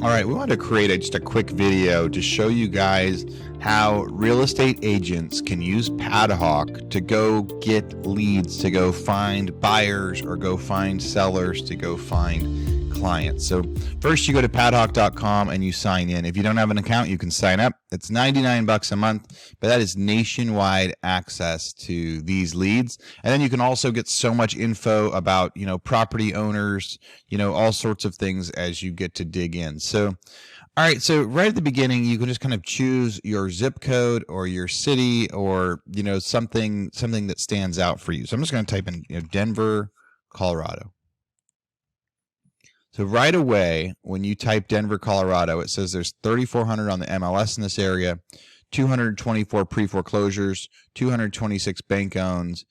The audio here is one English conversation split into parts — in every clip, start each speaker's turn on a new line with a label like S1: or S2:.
S1: All right, we wanted to create just a quick video to show you guys how real estate agents can use PadHawk to go get leads, to go find buyers, or go find sellers, to go find clients. So first you go to padhawk.com and you sign in. If you don't have an account, you can sign up. It's $99 a month, but that is nationwide access to these leads. And then you can also get so much info about, property owners, all sorts of things as you get to dig in. So all right, so right at the beginning, you can just kind of choose your zip code or your city, or something that stands out for you. So I'm just going to type in Denver, Colorado. So right away, when you type Denver, Colorado, it says there's 3,400 on the MLS in this area, 224 pre-foreclosures, 226 bank owns,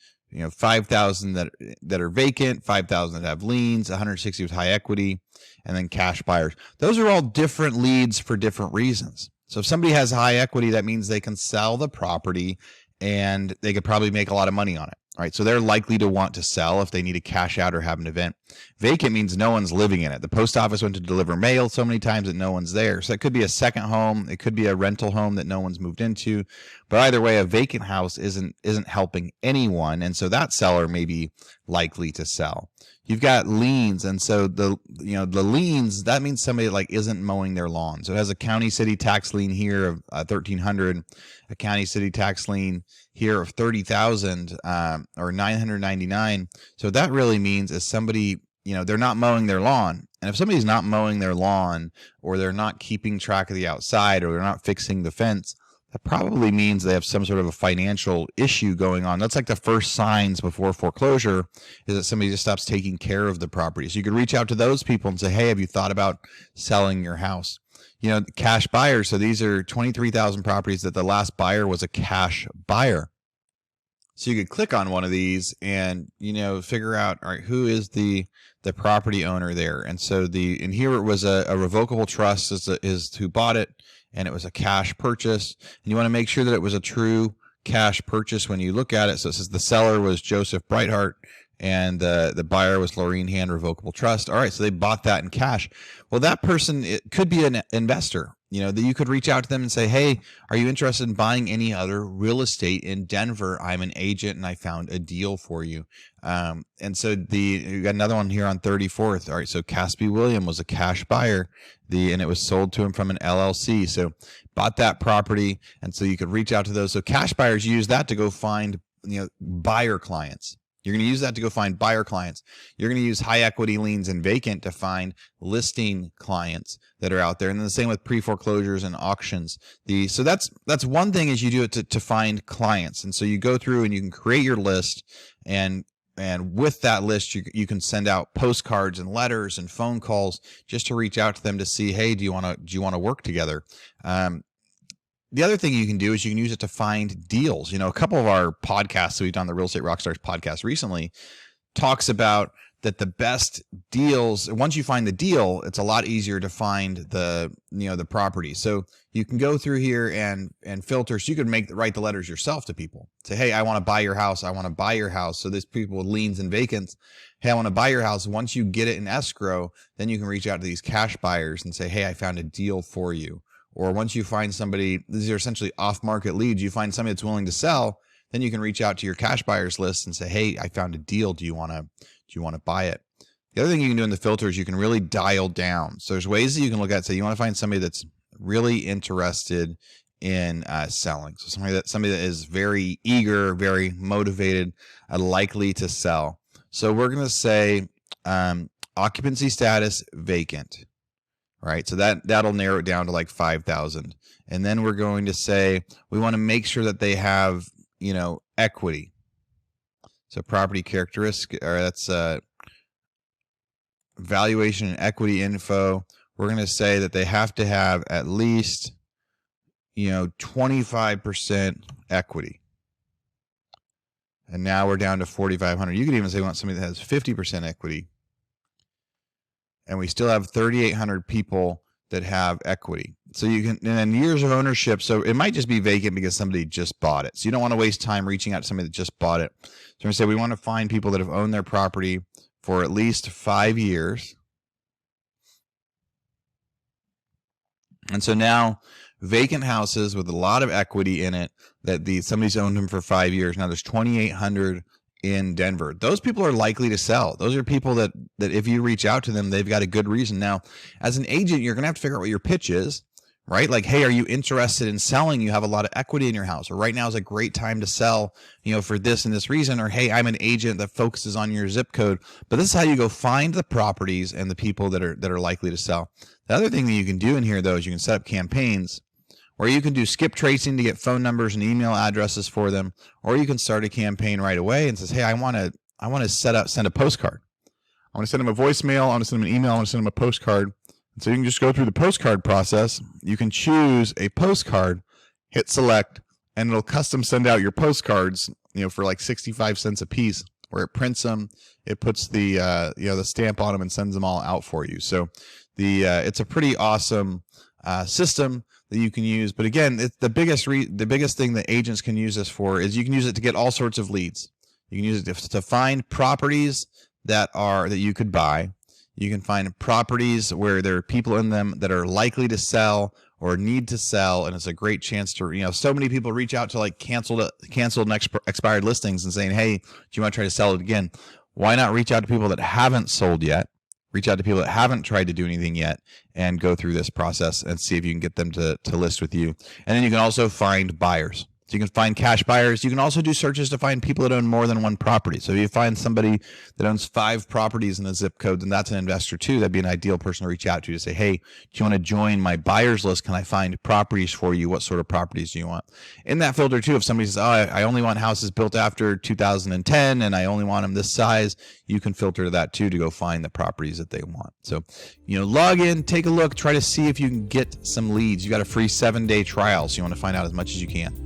S1: 5,000 that are vacant, 5,000 that have liens, 160 with high equity, and then cash buyers. Those are all different leads for different reasons. So if somebody has high equity, that means they can sell the property and they could probably make a lot of money on it. All right, so they're likely to want to sell if they need to cash out or have an event. Vacant means no one's living in it. The post office went to deliver mail so many times that no one's there. So it could be a second home. It could be a rental home that no one's moved into. But either way, a vacant house isn't helping anyone, and so that seller may be likely to sell. You've got liens, and so the liens, that means somebody isn't mowing their lawn. So it has a county city tax lien here of $1,300, a county city tax lien here of $30,000 or $999. So what that really means is somebody, they're not mowing their lawn. And if somebody's not mowing their lawn, or they're not keeping track of the outside, or they're not fixing the fence, that probably means they have some sort of a financial issue going on. That's like the first signs before foreclosure, is that somebody just stops taking care of the property. So you could reach out to those people and say, hey, have you thought about selling your house? Cash buyers. So these are 23,000 properties that the last buyer was a cash buyer. So you could click on one of these and, figure out, all right, who is the property owner there. And so and here it was a revocable trust is who bought it, and it was a cash purchase. And you want to make sure that it was a true cash purchase when you look at it. So it says the seller was Joseph Brightheart, and the buyer was Laureen Hand Revocable Trust. All right, so they bought that in cash. Well, that person, it could be an investor. That you could reach out to them and say, hey, are you interested in buying any other real estate in Denver? I'm an agent and I found a deal for you. And so you got another one here on 34th. All right, so Caspi William was a cash buyer, and it was sold to him from an LLC. So bought that property, and so you could reach out to those. So cash buyers use that to go find buyer clients. You're going to use that to go find buyer clients. You're going to use high equity liens and vacant to find listing clients that are out there. And then the same with pre-foreclosures and auctions. So that's one thing, is you do it to find clients. And so you go through and you can create your list, and with that list, you can send out postcards and letters and phone calls just to reach out to them to see, hey, do you want to work together? The other thing you can do is you can use it to find deals. A couple of our podcasts that we've done, the Real Estate Rockstars podcast recently, talks about that the best deals, once you find the deal, it's a lot easier to find the property. So you can go through here and filter. So you could write the letters yourself to people. Say, hey, I want to buy your house. I want to buy your house. So there's people with liens and vacants. Hey, I want to buy your house. Once you get it in escrow, then you can reach out to these cash buyers and say, hey, I found a deal for you. Or once you find somebody, these are essentially off-market leads, you find somebody that's willing to sell, then you can reach out to your cash buyers list and say, hey, I found a deal. Do you want to buy it? The other thing you can do in the filter is you can really dial down. So there's ways that you can look at, say you want to find somebody that's really interested in selling. So somebody that is very eager, very motivated, likely to sell. So we're going to say occupancy status vacant. Right, so that'll narrow it down to like 5,000, and then we're going to say we want to make sure that they have equity. So property characteristic, or that's valuation and equity info. We're going to say that they have to have at least 25% equity. And now we're down to 4,500. You could even say we want somebody that has 50% equity. And we still have 3,800 people that have equity. So you can, and then years of ownership. So it might just be vacant because somebody just bought it. So you don't want to waste time reaching out to somebody that just bought it. So we're going to say we want to find people that have owned their property for at least 5 years. And so now vacant houses with a lot of equity in it that somebody's owned them for 5 years. Now there's 2,800 in Denver. Those people are likely to sell. Those are people that if you reach out to them, they've got a good reason. Now, as an agent, you're going to have to figure out what your pitch is, right? Like, hey, are you interested in selling? You have a lot of equity in your house, or right now is a great time to sell, for this and this reason, or hey, I'm an agent that focuses on your zip code. But this is how you go find the properties and the people that are likely to sell. The other thing that you can do in here, though, is you can set up campaigns where you can do skip tracing to get phone numbers and email addresses for them, or you can start a campaign right away and says, hey, I want to send a postcard. I want to send them a voicemail. I want to send them an email. I want to send them a postcard. And so you can just go through the postcard process. You can choose a postcard, hit select, and it'll custom send out your postcards, for like 65 cents a piece, where it prints them, it puts the the stamp on them and sends them all out for you. So it's a pretty awesome system that you can use. But again, the biggest thing that agents can use this for is you can use it to get all sorts of leads. You can use it to find properties that you could buy. You can find properties where there are people in them that are likely to sell or need to sell, and it's a great chance to, so many people reach out to like canceled and expired listings and saying, hey, do you want to try to sell it again? Why not reach out to people that haven't sold yet? Reach out to people that haven't tried to do anything yet and go through this process and see if you can get them to list with you. And then you can also find buyers. So you can find cash buyers. You can also do searches to find people that own more than one property. So if you find somebody that owns 5 properties in a zip code, then that's an investor too. That'd be an ideal person to reach out to say, hey, do you want to join my buyers list? Can I find properties for you? What sort of properties do you want? In that filter too, if somebody says, oh, I only want houses built after 2010 and I only want them this size, you can filter that too to go find the properties that they want. So, log in, take a look, try to see if you can get some leads. You got a free 7-day trial, so you want to find out as much as you can.